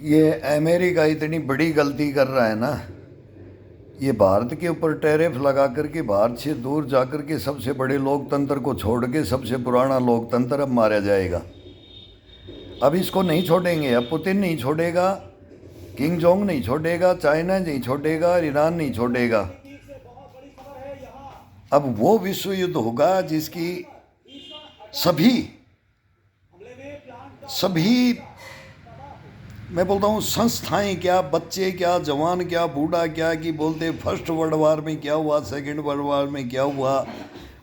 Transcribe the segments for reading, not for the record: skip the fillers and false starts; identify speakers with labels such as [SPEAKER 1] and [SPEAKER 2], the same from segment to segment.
[SPEAKER 1] ये अमेरिका इतनी बड़ी गलती कर रहा है ना। ये भारत के ऊपर टैरिफ लगा करके भारत से दूर जाकर के सबसे बड़े लोकतंत्र को छोड़ के सबसे पुराना लोकतंत्र अब मारा जाएगा। अब इसको नहीं छोड़ेंगे, अब पुतिन नहीं छोड़ेगा, किंग जोंग नहीं छोड़ेगा, चाइना नहीं छोड़ेगा, ईरान नहीं छोड़ेगा। अब वो विश्व युद्ध होगा जिसकी सभी सभी मैं बोलता हूँ संस्थाएं क्या, बच्चे क्या, जवान क्या, बूढ़ा क्या, कि बोलते फर्स्ट वर्ल्ड वार में क्या हुआ, सेकेंड वर्ल्ड वार में क्या हुआ,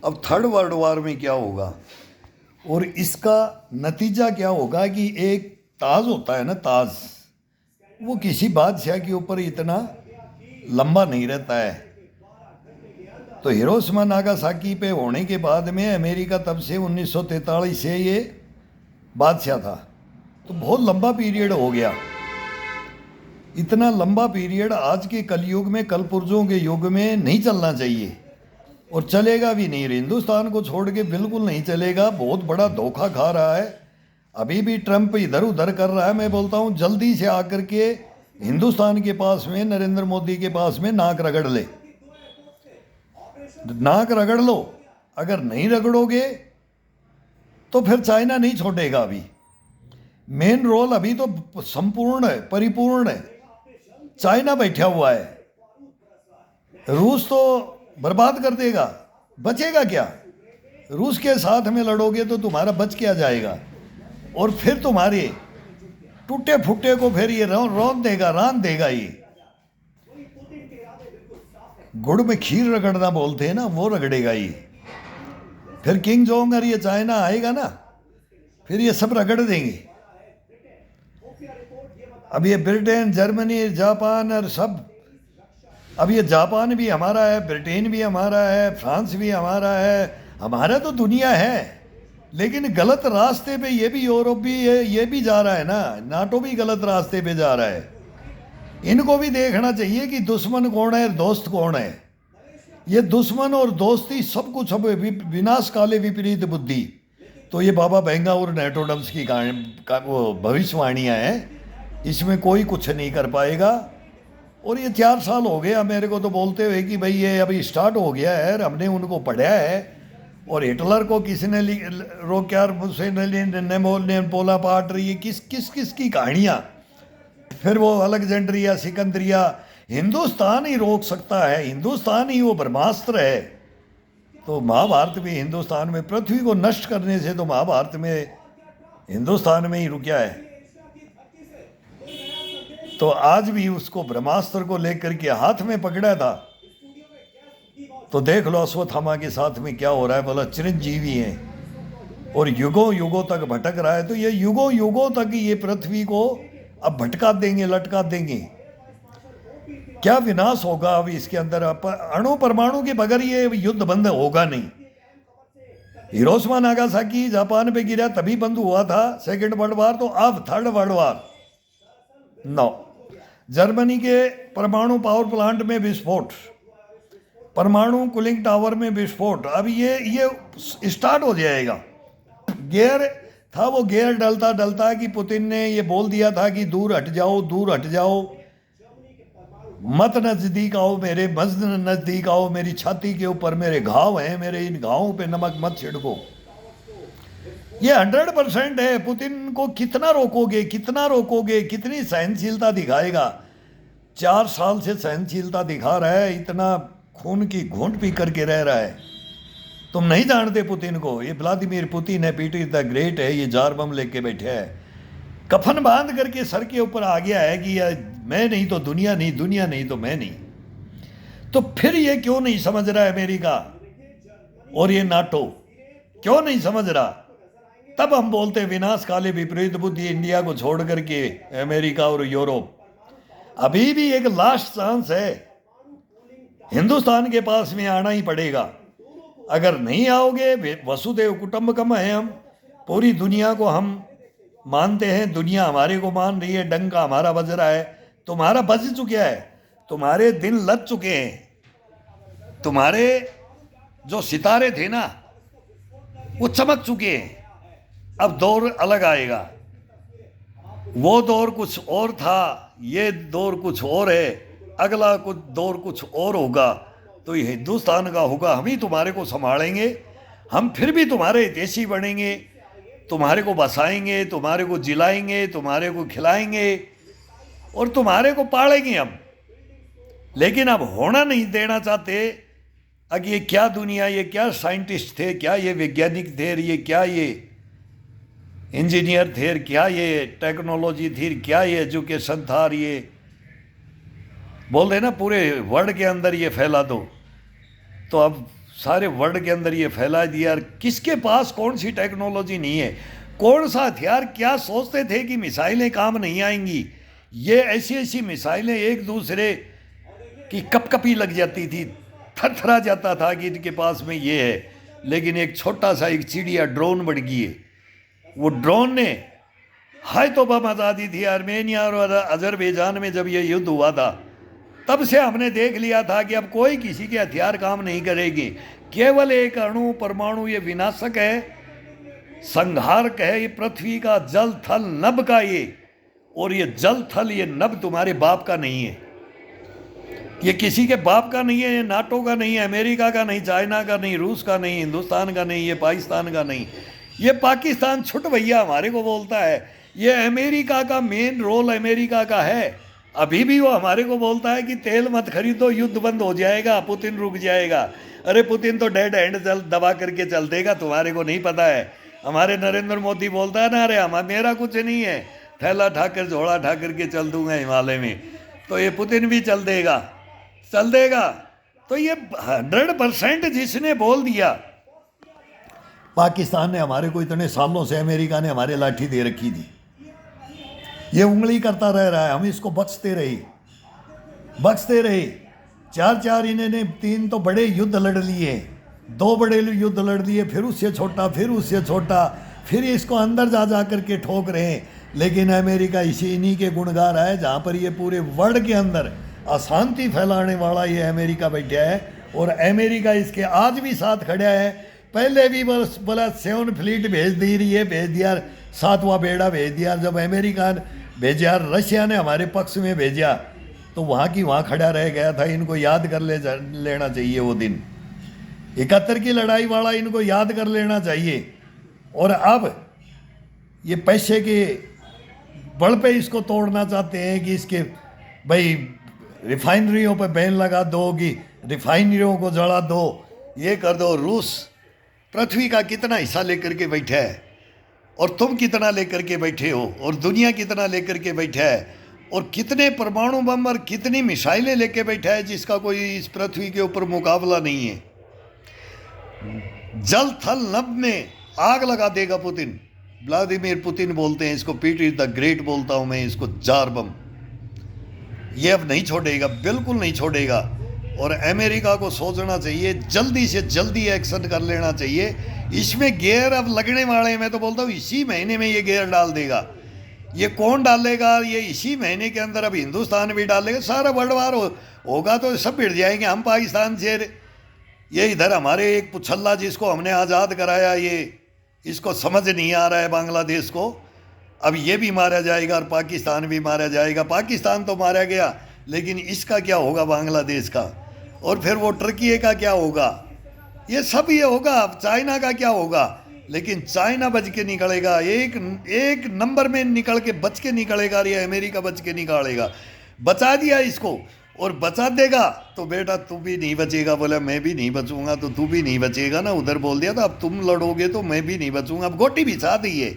[SPEAKER 1] अब थर्ड वर्ल्ड वार में क्या होगा। और इसका नतीजा क्या होगा कि एक ताज होता है ना, ताज, वो किसी बादशाह के ऊपर इतना लंबा नहीं रहता है। तो हिरोशिमा नागासाकी पे होने के बाद में अमेरिका तब से 1943 से ये बादशाह था, तो बहुत लंबा पीरियड हो गया। इतना लंबा पीरियड आज के कलयुग में, कलपुर्जों के युग में नहीं चलना चाहिए, और चलेगा भी नहीं। हिंदुस्तान को छोड़ के बिल्कुल नहीं चलेगा। बहुत बड़ा धोखा खा रहा है। अभी भी ट्रंप इधर उधर कर रहा है। मैं बोलता हूँ जल्दी से आकर के हिंदुस्तान के पास में, नरेंद्र मोदी के पास में नाक रगड़ ले, नाक रगड़ लो। अगर नहीं रगड़ोगे तो फिर चाइना नहीं छोड़ेगा। अभी मेन रोल अभी तो संपूर्ण है, परिपूर्ण है, चाइना बैठा हुआ है। रूस तो बर्बाद कर देगा, बचेगा क्या। रूस के साथ में लड़ोगे तो तुम्हारा बच क्या जाएगा। और फिर तुम्हारे टूटे फुटे को फिर ये रौंद देगा, रान देगा। ये गुड़ में खीर रगड़ना बोलते हैं ना, वो रगड़ेगा ये। फिर किंग जोंग और ये चाइना आएगा ना, फिर ये सब रगड़ देंगे। अब ये ब्रिटेन, जर्मनी, जापान और सब, अब ये जापान भी हमारा है, ब्रिटेन भी हमारा है, फ्रांस भी हमारा है, हमारा तो दुनिया है। लेकिन गलत रास्ते पे ये भी, यूरोप भी ये भी जा रहा है ना, नाटो भी गलत रास्ते पे जा रहा है। इनको भी देखना चाहिए कि दुश्मन कौन है और दोस्त कौन है। ये दुश्मन और दोस्ती सब कुछ, अब विनाश काले विपरीत बुद्धि। तो ये बाबा बेंगा और नेटोडम्स की वो भविष्यवाणियाँ हैं, इसमें कोई कुछ नहीं कर पाएगा। और ये 4 साल हो गया मेरे को तो बोलते हुए कि भाई ये अभी स्टार्ट हो गया है, हमने उनको पढ़ा है। और हिटलर को किसने रोक्या, ने पोला पाट रही है, किस किस किस की कहानियाँ। फिर वो अलेक्जेंड्रिया, सिकंदरिया, हिंदुस्तान ही रोक सकता है, हिंदुस्तान ही वो ब्रह्मास्त्र है। तो महाभारत भी हिंदुस्तान में, पृथ्वी को नष्ट करने से तो महाभारत में हिंदुस्तान में ही रुका है। तो आज भी उसको ब्रह्मास्त्र को लेकर के हाथ में पकड़ा था। तो देख लो अश्वत्थामा के साथ में क्या हो रहा है। बोला चिरंजीवी है और युगों युगों तक भटक रहा है। तो ये युगों युगों तक ये पृथ्वी को अब भटका देंगे, लटका देंगे। क्या विनाश होगा अब इसके अंदर। अणु परमाणु के बगैर ये युद्ध बंद होगा नहीं। हिरोशिमा नागासाकी जापान पे गिरा तभी बंद हुआ था सेकेंड वर्ल्ड वार, तो अब third world war no. Germany के परमाणु पावर प्लांट में विस्फोट, परमाणु कूलिंग टावर में विस्फोट, अब ये स्टार्ट हो जाएगा। गियर था, वो गियर डलता डलता कि पुतिन ने ये बोल दिया था कि दूर हट जाओ, दूर हट जाओ, मत नजदीक आओ, मेरे मस्जिद नजदीक आओ, मेरी छाती के ऊपर मेरे घाव हैं, मेरे इन घावों पे नमक मत छिड़को। ये 100% है। पुतिन को कितना रोकोगे, कितना रोकोगे, कितनी सहनशीलता दिखाएगा। 4 साल से सहनशीलता दिखा रहा है, इतना खून की घूंट पी करके रह रहा है। तुम नहीं जानते पुतिन को। ये व्लादिमीर पुतिन है, पीटर द ग्रेट है, ये जार बम लेके बैठे है, कफन बांध करके सर के ऊपर आ गया है कि मैं नहीं तो दुनिया नहीं, दुनिया नहीं तो मैं नहीं। तो फिर ये क्यों नहीं समझ रहा है अमेरिका और ये नाटो, क्यों नहीं समझ रहा। तब हम बोलते हैं विनाश काले विपरीत बुद्धि, इंडिया को छोड़ करके अमेरिका और यूरोप। अभी भी एक लास्ट चांस है, हिंदुस्तान के पास में आना ही पड़ेगा। अगर नहीं आओगे, वसुदेव कुटुंबकम है, हम पूरी दुनिया को हम मानते हैं, दुनिया हमारे को मान रही है, डंका हमारा बज रहा है। तुम्हारा बज चुका है, तुम्हारे दिन लग चुके हैं, तुम्हारे जो सितारे थे ना वो चमक चुके हैं। अब दौर अलग आएगा। वो दौर कुछ और था, ये दौर कुछ और है, अगला कुछ दौर कुछ और होगा। तो ये हिंदुस्तान का होगा, हम ही तुम्हारे को संभालेंगे, हम फिर भी तुम्हारे हितैषी बनेंगे, तुम्हारे को बसाएंगे, तुम्हारे को जिलाएंगे, तुम्हारे को खिलाएंगे और तुम्हारे को पालेंगे हम। लेकिन अब होना नहीं देना चाहते। अब ये क्या दुनिया, ये क्या साइंटिस्ट थे, क्या ये वैज्ञानिक थे, ये क्या ये इंजीनियर थे, क्या ये टेक्नोलॉजी थी, क्या ये एजुकेशन था, और ये बोल रहे ना पूरे वर्ल्ड के अंदर ये फैला दो। तो अब सारे वर्ल्ड के अंदर ये फैला दिया। किसके पास कौन सी टेक्नोलॉजी नहीं है, कौन सा हथियार, क्या सोचते थे कि मिसाइलें काम नहीं आएंगी। ये ऐसी ऐसी मिसाइलें एक दूसरे की कपकपी लग जाती थी, थरथरा जाता था कि इनके पास में ये है। लेकिन एक छोटा सा एक चिड़िया ड्रोन बढ़ गई है, वो ड्रोन ने हाय तौबा मचा दी थी। आर्मेनिया और अजरबैजान में जब ये युद्ध हुआ था, तब से हमने देख लिया था कि अब कोई किसी के हथियार काम नहीं करेगी। केवल एक अणु परमाणु ये विनाशक है, संहारक है, ये पृथ्वी का जल थल नभ का ये, और ये जल थल ये नभ तुम्हारे बाप का नहीं है, ये किसी के बाप का नहीं है, ये नाटो का नहीं है, अमेरिका का नहीं, चाइना का नहीं, रूस का नहीं, हिंदुस्तान का नहीं, ये पाकिस्तान का नहीं। ये पाकिस्तान छुट भैया हमारे को बोलता है, ये अमेरिका का मेन रोल अमेरिका का है। अभी भी वो हमारे को बोलता है कि तेल मत खरीदो, युद्ध बंद हो जाएगा, पुतिन रुक जाएगा। अरे पुतिन तो डेड हैंड दबा करके चल देगा, तुम्हारे को नहीं पता है। हमारे नरेंद्र मोदी बोलता है ना, अरे मेरा कुछ नहीं है, थैला ठाकर झोला ठाकर के चल दूंगा हिमालय में। तो ये पुतिन भी चल देगा, चल देगा। तो ये 100% जिसने बोल दिया, पाकिस्तान ने हमारे को इतने सालों से, अमेरिका ने हमारे लाठी दे रखी थी, ये उंगली करता रह रहा है, हम इसको बख्शते रहे। चार इन्होंने 3 तो बड़े युद्ध लड़ लिए, 2 बड़े युद्ध लड़ लिए, फिर उससे छोटा, फिर इसको अंदर जा करके ठोक रहे हैं। लेकिन अमेरिका इन्हीं के गुणगार है, जहाँ पर ये पूरे वर्ल्ड के अंदर अशांति फैलाने वाला ये अमेरिका बैठा है। और अमेरिका इसके आज भी साथ खड़ा है। पहले भी बस बोला 7 फ्लीट भेज दिया, 7वां बेड़ा भेज दिया। जब अमेरिका भेजा, रशिया ने हमारे पक्ष में भेजा, तो वहाँ की वहाँ खड़ा रह गया था। इनको याद कर लेना चाहिए वो दिन, 71 की लड़ाई वाला इनको याद कर लेना चाहिए। और अब ये पैसे के बल पे इसको तोड़ना चाहते हैं कि इसके भाई रिफाइनरियों पे बैन लगा दो, कि रिफाइनरियों को जला दो, ये कर दो। रूस पृथ्वी का कितना हिस्सा लेकर के बैठा है, और तुम कितना लेकर के बैठे हो, और दुनिया कितना लेकर के बैठा है, और कितने परमाणु बम और कितनी मिसाइलें लेके बैठा है, जिसका कोई इस पृथ्वी के ऊपर मुकाबला नहीं है। जल थल नभ में आग लगा देगा पुतिन। व्लादिमीर पुतिन बोलते हैं इसको, पीटर द ग्रेट बोलता हूं मैं इसको, जार बम। ये अब नहीं छोड़ेगा, बिल्कुल नहीं छोड़ेगा। और अमेरिका को सोचना चाहिए, जल्दी से जल्दी एक्शन कर लेना चाहिए। इसमें गेयर अब लगने वाले हैं, मैं तो बोलता हूँ इसी महीने में ये गेयर डाल देगा। ये कौन डालेगा, ये इसी महीने के अंदर अब हिंदुस्तान भी डालेगा। सारा वर्ल्ड वार होगा तो सब भिड़ जाएंगे। हम पाकिस्तान से, ये इधर हमारे एक पुछल्ला जिसको हमने आज़ाद कराया, ये इसको समझ नहीं आ रहा है बांग्लादेश को, अब ये भी मारा जाएगा और पाकिस्तान भी मारा जाएगा। पाकिस्तान तो मारा गया, लेकिन इसका क्या होगा बांग्लादेश का, और फिर वो टर्की का क्या होगा, ये सब ये होगा। अब चाइना का क्या होगा, लेकिन चाइना बच के निकलेगा, एक नंबर में निकल के बच के निकलेगा। ये अमेरिका बच के निकालेगा, बचा दिया इसको और बचा देगा तो बेटा तू भी नहीं बचेगा। बोला मैं भी नहीं बचूंगा तो तू भी नहीं बचेगा ना, उधर बोल दिया था अब तुम लड़ोगे तो मैं भी नहीं बचूंगा। अब गोटी बिछा दी है,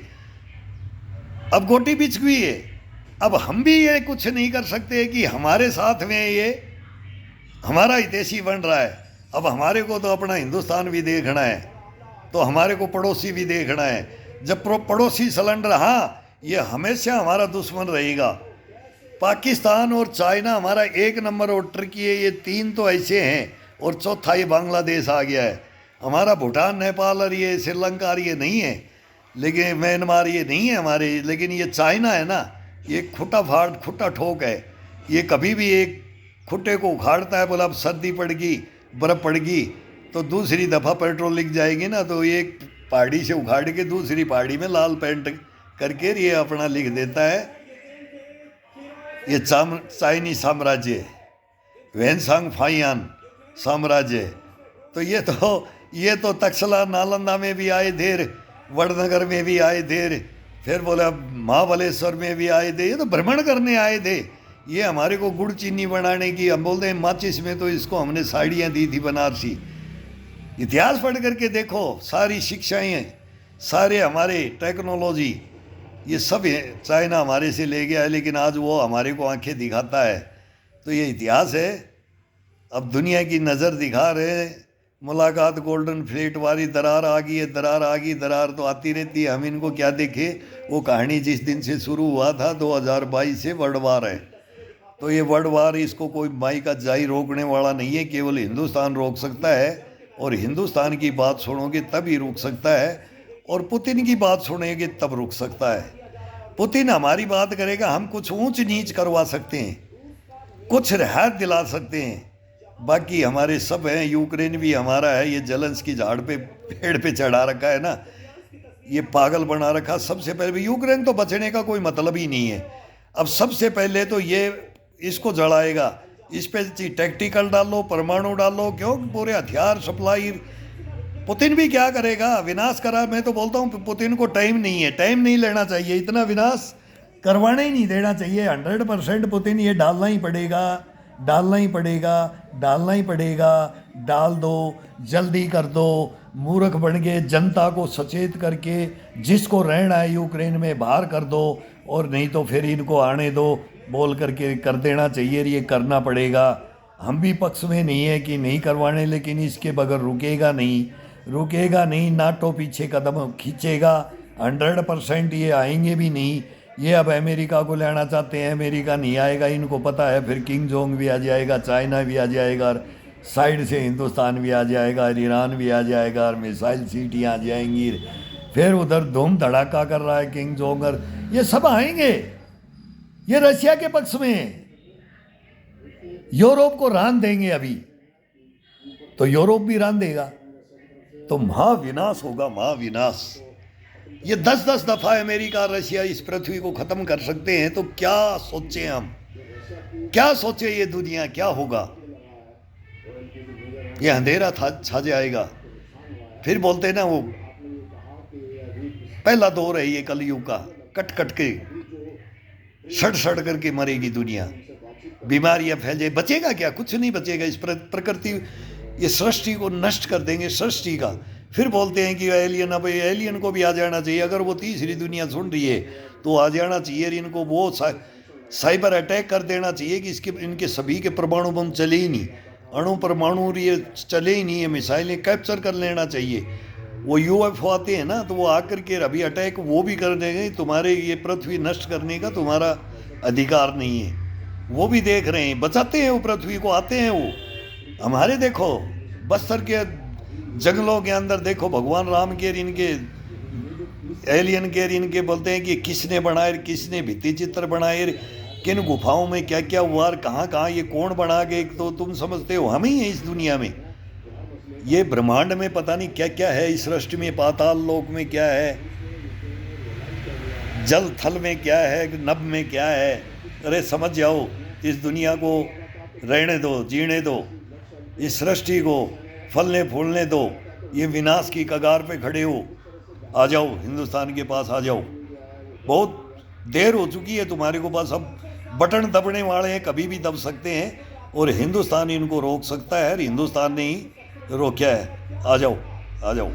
[SPEAKER 1] अब गोटी बिछ गई है। अब हम भी ये कुछ नहीं कर सकते कि हमारे साथ में ये हमारा हितैषी बन रहा है। अब हमारे को तो अपना हिंदुस्तान भी देखना है, तो हमारे को पड़ोसी भी देखना है। जब पड़ोसी सिलेंडर, हाँ ये हमेशा हमारा दुश्मन रहेगा। पाकिस्तान और चाइना हमारा 1 नंबर, और टर्की है, ये 3 तो ऐसे हैं, और चौथा ये बांग्लादेश आ गया है। हमारा भूटान, नेपाल और ये श्रीलंका ये नहीं है, लेकिन म्यांमार ये नहीं है हमारे। लेकिन ये चाइना है ना, ये खुट्टा ठोक है। ये कभी भी एक खुट्टे को उखाड़ता है, बोला अब सर्दी पड़गी, बर्फ़ पड़गी तो दूसरी दफ़ा पेट्रोल लिख जाएगी ना, तो एक पहाड़ी से उखाड़ के दूसरी पहाड़ी में लाल पेंट करके ये अपना लिख देता है ये चाइनीज साम्राज्य है, वेनसांग फाइयान साम्राज्य है। तो ये तो तक्षशिला नालंदा में भी आए देर, वडनगर में भी आए देर, फिर बोला महाबलेश्वर में भी आए थे। ये तो भ्रमण करने आए थे। ये हमारे को गुड़ चीनी बनाने की, हम बोलते हैं माचिस में तो इसको हमने साड़ियाँ दी थी बनारसी। इतिहास पढ़ करके देखो, सारी शिक्षाएँ, सारे हमारे टेक्नोलॉजी, ये सब चाइना हमारे से ले गया है, लेकिन आज वो हमारे को आंखें दिखाता है। तो ये इतिहास है। अब दुनिया की नज़र दिखा रहे हैं। मुलाकात गोल्डन फ्लेट वाली दरार आ गई है, दरार आ गई, दरार तो आती रहती है। हम इनको क्या देखे, वो कहानी जिस दिन से शुरू हुआ था 2022 से वर्ल्ड वार है। तो ये वर्ल्ड वार, इसको कोई माई का जाई रोकने वाला नहीं है, केवल हिंदुस्तान रोक सकता है। और हिंदुस्तान की बात सुनोगे तभी रुक सकता है, और पुतिन की बात सुनेंगे तब रुक सकता है। पुतिन हमारी बात करेगा, हम कुछ ऊंच नीच करवा सकते हैं, कुछ राहत दिला सकते हैं, बाकी हमारे सब हैं। यूक्रेन भी हमारा है। ये जेलेंस्की झाड़ पे पेड़ पे चढ़ा रखा है ना, ये पागल बना रखा। सबसे पहले यूक्रेन तो बचने का कोई मतलब ही नहीं है। अब सबसे पहले तो ये इसको जलाएगा, इस पे टैक्टिकल डालो, परमाणु डालो, क्यों पूरे हथियार सप्लाई। पुतिन भी क्या करेगा, विनाश करा। मैं तो बोलता हूँ पुतिन को टाइम नहीं है, टाइम नहीं लेना चाहिए, इतना विनाश करवाने ही नहीं देना चाहिए। 100% पुतिन ये डालना ही पड़ेगा, डालना ही पड़ेगा, डालना ही पड़ेगा। डाल दो, जल्दी कर दो। मूर्ख बन गए, जनता को सचेत करके जिसको रहना है यूक्रेन में बाहर कर दो, और नहीं तो फिर इनको आने दो बोल करके कर देना चाहिए। ये करना पड़ेगा। हम भी पक्ष में नहीं है कि नहीं करवाने, लेकिन इसके बगैर रुकेगा नहीं, रुकेगा नहीं। नाटो पीछे कदम खींचेगा। 100% ये आएंगे भी नहीं। ये अब अमेरिका को लेना चाहते हैं, अमेरिका नहीं आएगा, इनको पता है। फिर किंग जोंग भी आ जाएगा, चाइना भी आ जाएगा, साइड से हिंदुस्तान भी आ जाएगा, ईरान भी आ जाएगा, और मिसाइल सीटियाँ आ जाएंगी। फिर उधर धूम धड़ाका कर रहा है किंग जोंग, ये सब आएंगे। ये रशिया के पक्ष में, यूरोप को रान देंगे अभी, तो यूरोप भी रान देगा, तो महाविनाश होगा, महाविनाश। ये 10-10 दफा अमेरिका रशिया इस पृथ्वी को खत्म कर सकते हैं, तो क्या सोचे हम, क्या सोचे ये दुनिया, क्या होगा। ये अंधेरा छा जाएगा। फिर बोलते हैं ना, वो पहला दौर है ये कलयुग का, कट कट के सड़ सड़ करके मरेगी दुनिया, बीमारियां फैल जाए, बचेगा क्या, कुछ नहीं बचेगा। इस प्रकृति, ये सृष्टि को नष्ट कर देंगे, सृष्टि का। फिर बोलते हैं कि एलियन, अब एलियन को भी आ जाना चाहिए। अगर वो तीसरी दुनिया सुन रही है तो आ जाना चाहिए। इनको वो साइबर अटैक कर देना चाहिए कि इनके सभी के परमाणु बम चले ही नहीं, अणु परमाणु ये चले ही नहीं है, मिसाइलें कैप्चर कर लेना चाहिए। वो यूएफओ आते हैं ना, तो वो आकर के अभी अटैक वो भी कर देंगे। तुम्हारे ये पृथ्वी नष्ट करने का तुम्हारा अधिकार नहीं है। वो भी देख रहे हैं, बचाते हैं वो पृथ्वी को, आते हैं वो। हमारे देखो बस्तर के जंगलों के अंदर देखो, भगवान राम के इनके एलियन के इनके बोलते हैं कि किसने बनाए, किसने भित्ति चित्र बनाए, किन गुफाओं में क्या क्या हुआ, कहाँ कहाँ, ये कौन बना के। तो तुम समझते हो हम ही हैं इस दुनिया में। ये ब्रह्मांड में पता नहीं क्या क्या है, इस सृष्टि में, पाताल लोक में क्या है, जल थल में क्या है, नभ में क्या है। अरे समझ जाओ, इस दुनिया को रहने दो, जीने दो, इस सृष्टि को फलने फूलने दो। ये विनाश की कगार पे खड़े हो, आ जाओ हिंदुस्तान के पास, आ जाओ। बहुत देर हो चुकी है तुम्हारे को पास। अब बटन दबने वाले हैं, कभी भी दब सकते हैं, और हिंदुस्तान इनको रोक सकता है, और हिंदुस्तान ने ही रोका है। आ जाओ, आ जाओ।